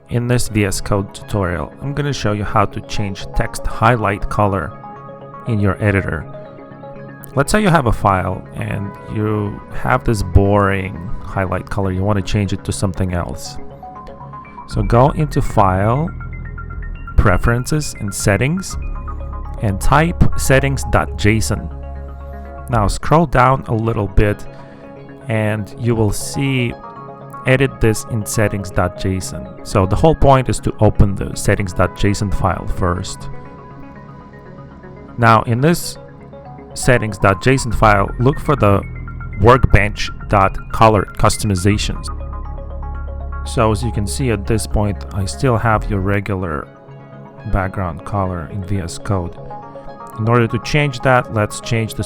In this VS Code tutorial, I'm going to show you how to change text highlight color in your editor. Let's say you have a file and you have this boring highlight color. You want to change it to something else. So go into File, Preferences, and Settings, and type settings.json. Now scroll down a little bit and you will see edit this in settings.json. So the whole point is to open the settings.json file first. Now in this settings.json file, look for the workbench.color customizations. So as you can see at this point, I still have your regular background color in VS Code. In order to change that, let's change the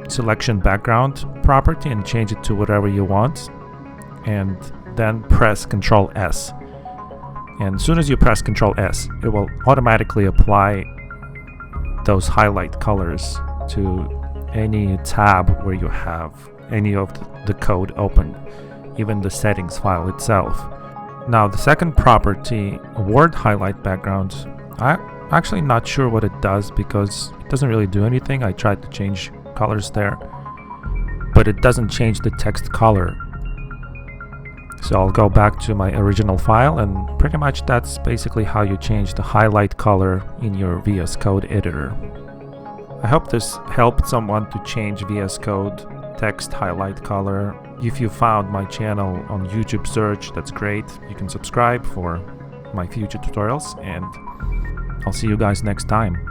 selection background property and change it to whatever you want. And then press Ctrl S. And as soon as you press Ctrl S, it will automatically apply those highlight colors to any tab where you have any of the code open, even the settings file itself. Now the second property, word highlight background, I'm actually not sure what it does because it doesn't really do anything. I tried to change colors there, but it doesn't change the text color. So I'll go back to my original file, and pretty much that's basically how you change the highlight color in your VS Code editor. I hope this helped someone to change VS Code text highlight color. If you found my channel on YouTube search, that's great. You can subscribe for my future tutorials, and I'll see you guys next time.